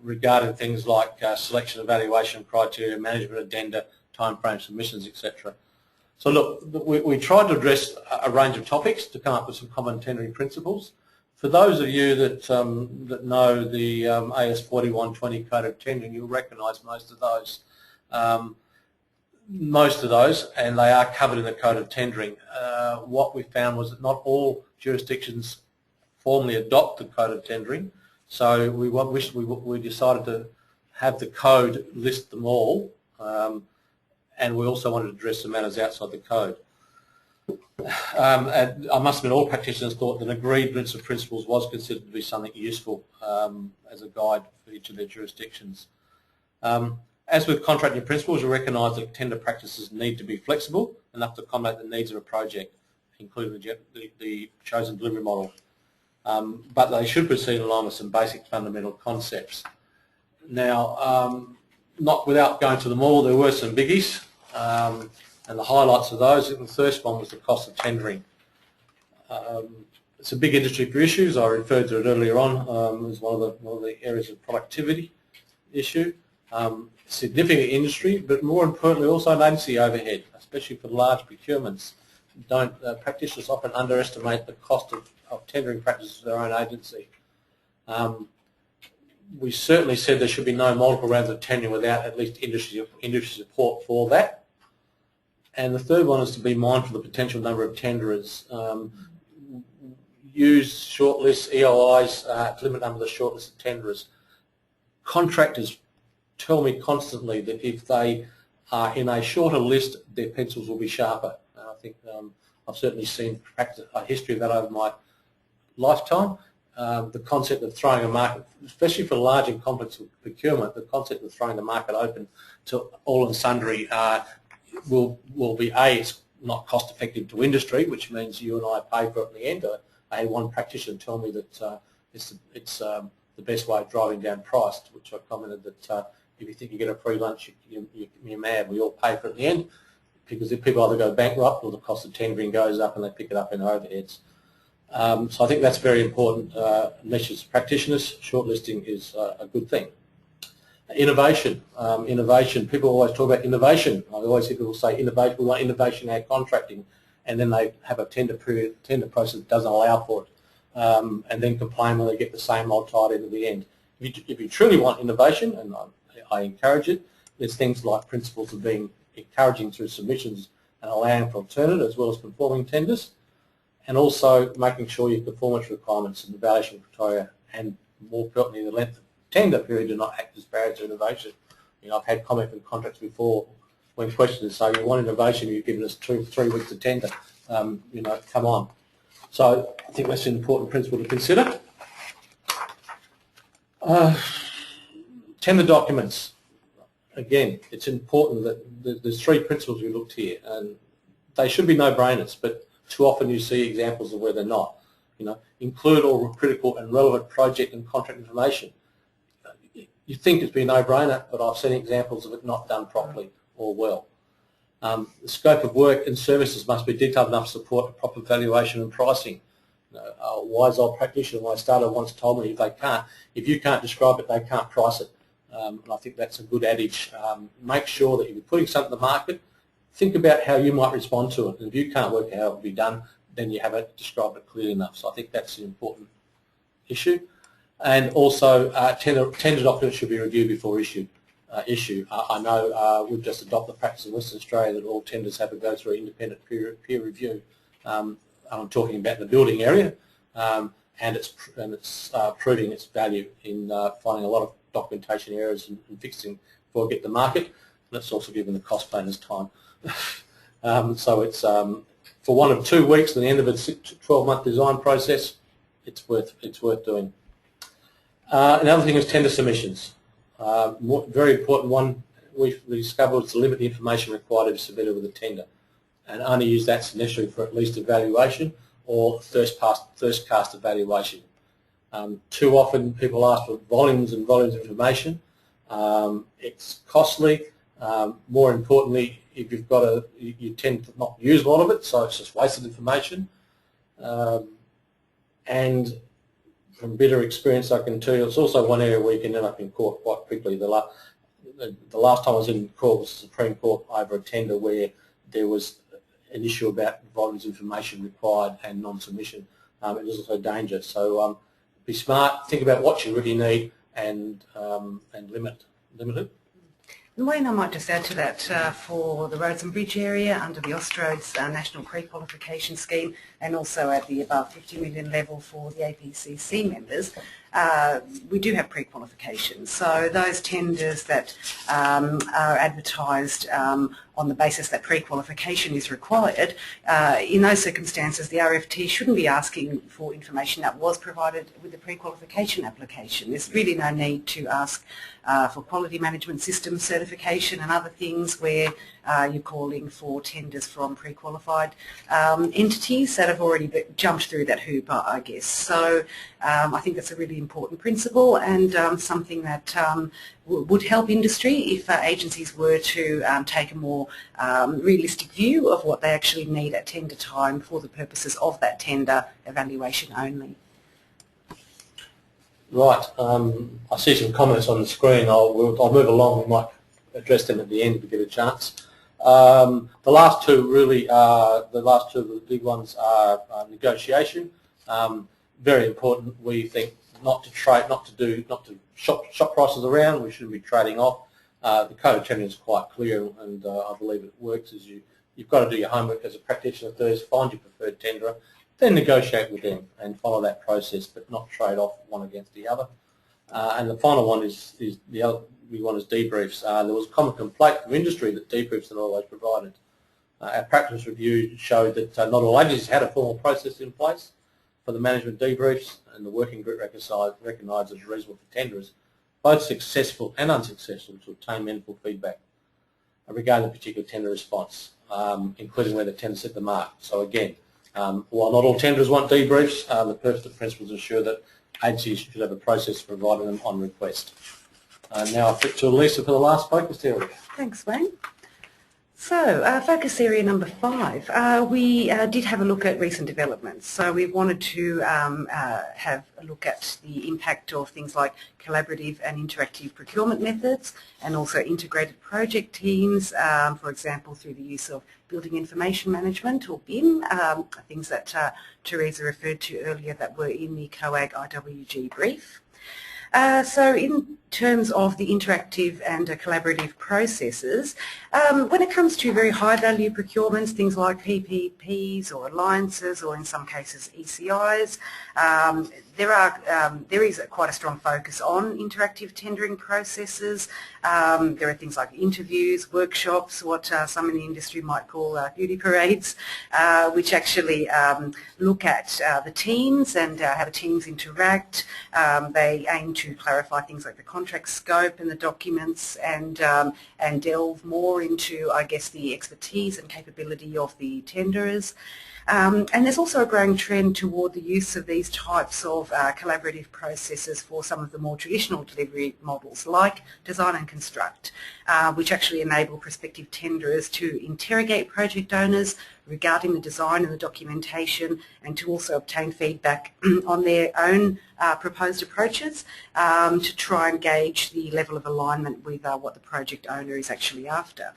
regarding things like selection, evaluation criteria, management addenda, timeframe submissions, etc. So look, we tried to address a range of topics to come up with some common tendering principles. For those of you that that know the AS 4120 Code of Tendering, you'll recognise most of those. And they are covered in the Code of Tendering. What we found was that not all jurisdictions formally adopt the Code of Tendering, so we decided to have the code list them all, and we also wanted to address the matters outside the code. And I must admit, all practitioners thought that an agreed list of principles was considered to be something useful as a guide for each of their jurisdictions. As with contracting principles, we recognise that tender practices need to be flexible enough to accommodate the needs of a project, including the chosen delivery model. But they should proceed along with some basic fundamental concepts. Now, not without going to them all, there were some biggies, and the highlights of those. The first one was the cost of tendering. It's a big industry for issues. I referred to it earlier on as one of the areas of productivity issue. Significant industry, but more importantly also an agency overhead, especially for large procurements. Practitioners often underestimate the cost of tendering practices to their own agency. We certainly said there should be no multiple rounds of tendering without at least industry support for that. And the third one is to be mindful of the potential number of tenderers. Use shortlists, EOIs, to limit the number of the shortlisted tenderers. Contractors tell me constantly that if they are in a shorter list, their pencils will be sharper. And I think I've certainly seen a history of that over my lifetime. The concept of throwing a market, especially for large and complex procurement, the concept of throwing the market open to all and sundry will be it's not cost effective to industry, which means you and I pay for it in the end. I had one practitioner tell me that it's the best way of driving down price, which I commented that if you think you get a free lunch, you're mad. We all pay for it in the end, because if people either go bankrupt or the cost of tendering goes up and they pick it up in overheads. So I think that's very important. Measures practitioners, shortlisting is a good thing. Innovation. Innovation. People always talk about innovation. I always hear people say innovation. We want innovation in our contracting, and then they have a tender process that doesn't allow for it, and then complain when they get the same old tied into the end. If you truly want innovation, and I encourage it, there's things like principles of being encouraging through submissions and allowing for alternate as well as conforming tenders, and also making sure your performance requirements and evaluation criteria, and more importantly the length of tender period, do not act as barriers to innovation. You know, I've had comment from contracts before when questioned say, you want innovation, you've given us 3 weeks to tender. You know, come on. So I think that's an important principle to consider. Tender documents. Again, it's important that there's 3 principles we looked here, and they should be no-brainers, but too often you see examples of where they're not. You know, include all critical and relevant project and contract information. You think it's been a no-brainer, but I've seen examples of it not done properly or well. The scope of work and services must be detailed enough to support a proper valuation and pricing. You know, a wise old practitioner when I started once told me if you can't describe it, they can't price it. And I think that's a good adage. Make sure that if you're putting something in the market, think about how you might respond to it. And if you can't work out how it will be done, then you haven't described it clearly enough. So I think that's an important issue. And also, tender documents should be reviewed before issue. I know we've just adopted the practice in Western Australia that all tenders have to go through independent peer review. I'm talking about the building area, and it's proving its value in finding a lot of documentation errors and fixing before we get to market. And it's also given the cost planners time. So it's for 1 or 2 weeks at the end of a 12-month design process, it's worth doing. Another thing is tender submissions. Very important one we discovered was to limit the information required to be submitted with a tender, and only use that necessary for at least evaluation or first cast evaluation. Too often people ask for volumes and volumes of information. It's costly. More importantly, if you've got you tend to not use a lot of it, so it's just wasted information. And from bitter experience, I can tell you, it's also one area where you can end up in court quite quickly. The last time I was in court was the Supreme Court over a tender where there was an issue about volumes of information required and non-submission. It was also dangerous. So be smart, think about what you really need, and limit it. And Wayne, I might just add to that, for the roads and bridge area under the Austroads National Pre-Qualification Scheme, and also at the above 50 million level for the APCC members, we do have pre-qualifications. So those tenders that are advertised on the basis that pre-qualification is required, in those circumstances the RFT shouldn't be asking for information that was provided with the pre-qualification application. There's really no need to ask for quality management system certification and other things where you're calling for tenders from pre-qualified entities that have already jumped through that hoop, I guess. So I think that's a really important principle, and something that would help industry if agencies were to take a more realistic view of what they actually need at tender time for the purposes of that tender evaluation only. Right. I see some comments on the screen. I'll move along. We might address them at the end if we get a chance. The last two really are the big ones are negotiation. Very important. We think not to shop prices around. We shouldn't be trading off. The code of tendering is quite clear, and I believe it works as you you've got to do your homework as a practitioner first, find your preferred tenderer, then negotiate with them and follow that process, but not trade off one against the other. And the final one is the other big one is debriefs. There was a common complaint from industry that debriefs are not always provided. Our practice review showed that not all agencies had a formal process in place for the management debriefs, and the working group recognised as reasonable for tenderers, both successful and unsuccessful, to obtain meaningful feedback regarding the particular tender response, including where the tender set the mark. So again, while not all tenderers want debriefs, the purpose of the principle is to ensure that agencies should have a process for providing them on request. Now I flip to Lisa for the last focus area. Thanks, Wayne. So, focus area number 5, we did have a look at recent developments. So we wanted to have a look at the impact of things like collaborative and interactive procurement methods, and also integrated project teams, for example, through the use of Building Information Management, or BIM, things that Teresa referred to earlier that were in the COAG IWG brief. So in terms of the interactive and collaborative processes, when it comes to very high value procurements, things like PPPs or alliances, or in some cases ECIs, there is quite a strong focus on interactive tendering processes. There are things like interviews, workshops, what some in the industry might call beauty parades, which actually look at the teams and how the teams interact. They aim to clarify things like the contract scope and the documents, and delve more into, I guess, the expertise and capability of the tenderers. And there's also a growing trend toward the use of these types of collaborative processes for some of the more traditional delivery models, like design and construct, which actually enable prospective tenderers to interrogate project owners regarding the design and the documentation, and to also obtain feedback on their own proposed approaches, to try and gauge the level of alignment with what the project owner is actually after.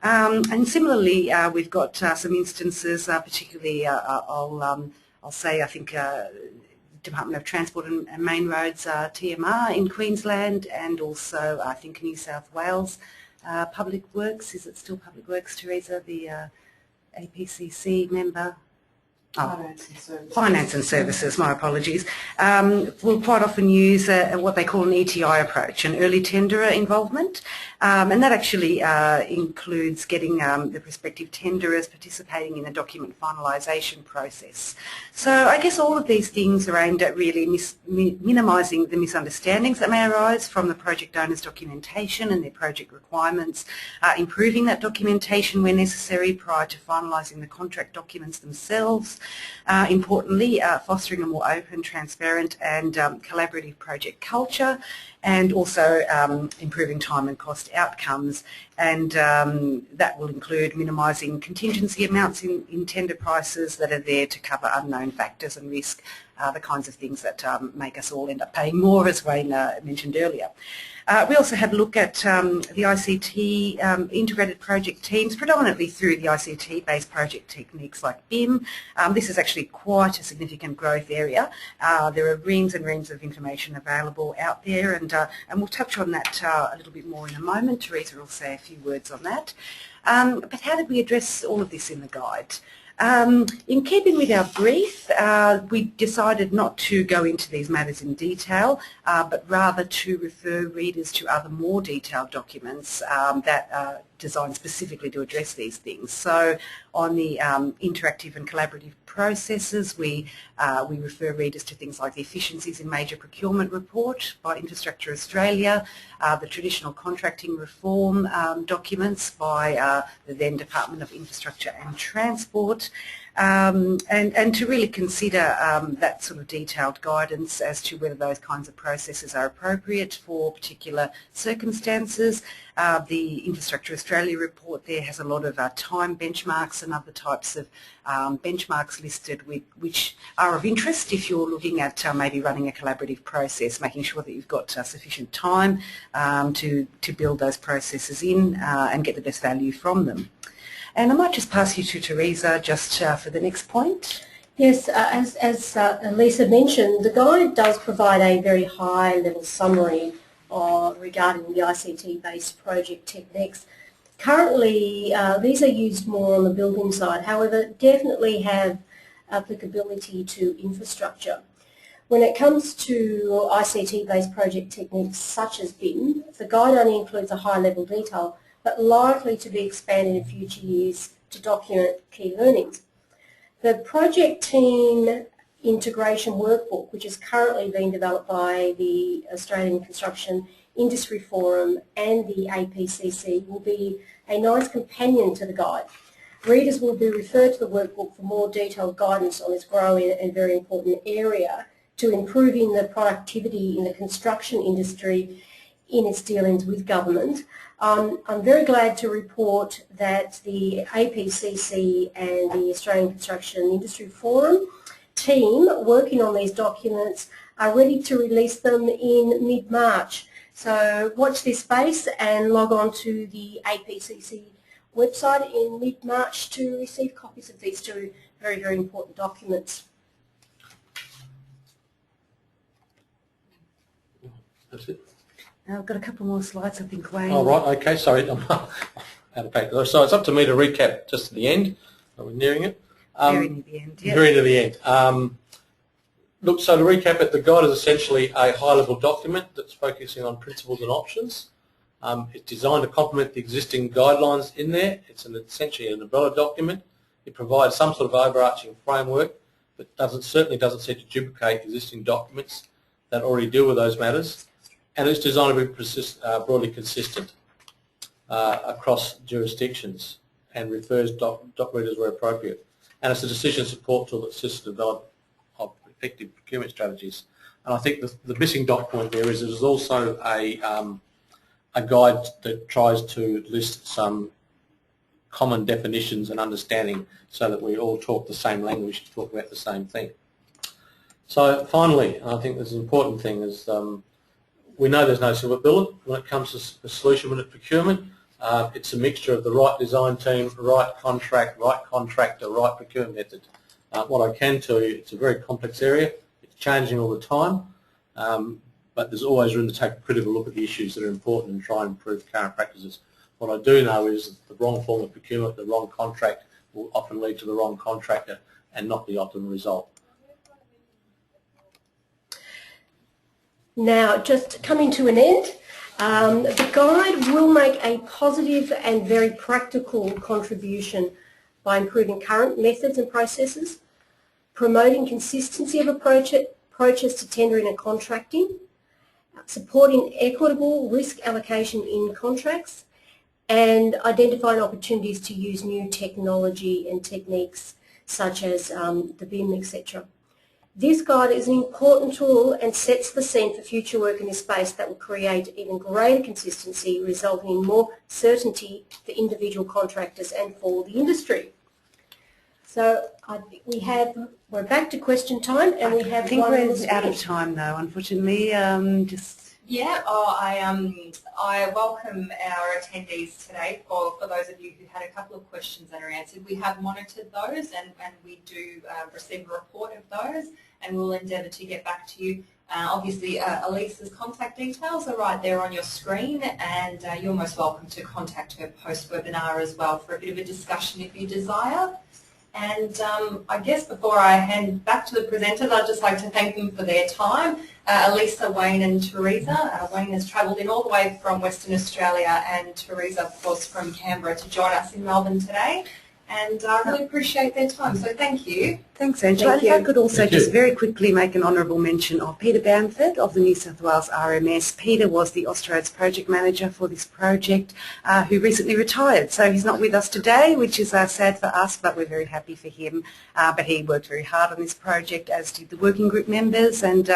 And similarly, we've got some instances, particularly I'll say, I think Department of Transport and Main Roads, TMR in Queensland, and also I think New South Wales Public Works. Is it still Public Works, Teresa, the APCC member? Finance and Services, my apologies, will quite often use what they call an ETI approach, an early tenderer involvement, and that actually includes getting the prospective tenderers participating in the document finalisation process. So I guess all of these things are aimed at really minimising the misunderstandings that may arise from the project owner's documentation and their project requirements, improving that documentation where necessary prior to finalising the contract documents themselves. Importantly, fostering a more open, transparent and collaborative project culture, and also improving time and cost outcomes, and that will include minimising contingency amounts in tender prices that are there to cover unknown factors and risk, the kinds of things that make us all end up paying more, as Wayne mentioned earlier. We also had a look at the ICT integrated project teams, predominantly through the ICT-based project techniques like BIM. This is actually quite a significant growth area. There are reams and reams of information available out there, and we'll touch on that a little bit more in a moment. Teresa will say a few words on that. But how did we address all of this in the guide? In keeping with our brief, we decided not to go into these matters in detail, but rather to refer readers to other more detailed documents that are designed specifically to address these things. So on the interactive and collaborative processes, we refer readers to things like the Efficiencies in Major Procurement report by Infrastructure Australia, the Traditional Contracting Reform documents by the then Department of Infrastructure and Transport, and to really consider that sort of detailed guidance as to whether those kinds of processes are appropriate for particular circumstances. The Infrastructure Australia report there has a lot of time benchmarks and other types of benchmarks listed which are of interest if you're looking at maybe running a collaborative process, making sure that you've got sufficient time to build those processes in and get the best value from them. And I might just pass you to Teresa just for the next point. Yes, as Lisa mentioned, the guide does provide a very high-level summary regarding the ICT-based project techniques. Currently, these are used more on the building side, however, definitely have applicability to infrastructure. When it comes to ICT-based project techniques such as BIM, the guide only includes a high-level detail, but likely to be expanded in future years to document key learnings. The project team integration workbook, which is currently being developed by the Australian Construction Industry Forum and the APCC, will be a nice companion to the guide. Readers will be referred to the workbook for more detailed guidance on this growing and very important area to improving the productivity in the construction industry in its dealings with government. I'm very glad to report that the APCC and the Australian Construction Industry Forum team working on these documents are ready to release them in mid-March. So watch this space and log on to the APCC website in mid-March to receive copies of these two very, very important documents. That's it. Now I've got a couple more slides, I think, Wayne. Oh, right, okay, sorry, I'm out of paper. So it's up to me to recap just at the end. Are we nearing it? Very near the end, yeah. Very near the end. Look, so to recap it, the guide is essentially a high-level document that's focusing on principles and options. It's designed to complement the existing guidelines in there. It's essentially an umbrella document. It provides some sort of overarching framework, but certainly doesn't seek to duplicate existing documents that already deal with those matters. And it's designed to be broadly consistent across jurisdictions and refers doc readers where appropriate. And it's a decision support tool that assists the development of effective procurement strategies. And I think the missing dot point there is there's also a guide that tries to list some common definitions and understanding so that we all talk the same language, talk about the same thing. So finally, I think this is an important thing, is we know there's no silver bullet when it comes to the solution with procurement. It's a mixture of the right design team, right contract, right contractor, right procurement method. What I can tell you, it's a very complex area. It's changing all the time, but there's always room to take a critical look at the issues that are important and try and improve current practices. What I do know is that the wrong form of procurement, the wrong contract, will often lead to the wrong contractor and not the optimal result. Now, just coming to an end, the guide will make a positive and very practical contribution by improving current methods and processes, promoting consistency of approaches to tendering and contracting, supporting equitable risk allocation in contracts, and identifying opportunities to use new technology and techniques such as the BIM, etc. This guide is an important tool and sets the scene for future work in this space that will create even greater consistency, resulting in more certainty for individual contractors and for the industry. So we're back to question time, and we have. I think we're out of time though, unfortunately. Yeah, I welcome our attendees today. For those of you who had a couple of questions that are answered, we have monitored those, and we do receive a report of those, and we'll endeavour to get back to you. Obviously, Elisa's contact details are right there on your screen, and you're most welcome to contact her post-webinar as well for a bit of a discussion if you desire. And I guess before I hand back to the presenters, I'd just like to thank them for their time. Elisa, Wayne and Teresa. Wayne has travelled in all the way from Western Australia, and Teresa, of course, from Canberra to join us in Melbourne today. And I really appreciate their time, so thank you. Thanks, Angela. And if I could also just very quickly make an honourable mention of Peter Bamford of the New South Wales RMS. Peter was the Austroads project manager for this project, who recently retired. So he's not with us today, which is sad for us, but we're very happy for him. But he worked very hard on this project, as did the working group members and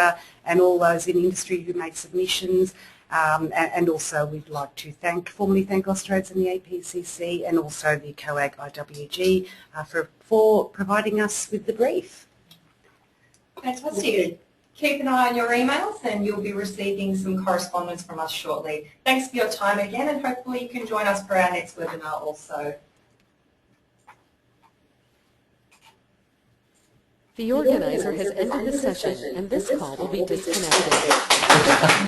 all those in industry who made submissions. And also we'd like to formally thank Austroads and the APCC, and also the COAG IWG for providing us with the brief. Fantastic. Keep an eye on your emails, and you'll be receiving some correspondence from us shortly. Thanks for your time again, and hopefully you can join us for our next webinar also. The organizer has ended the session, and this call will be disconnected.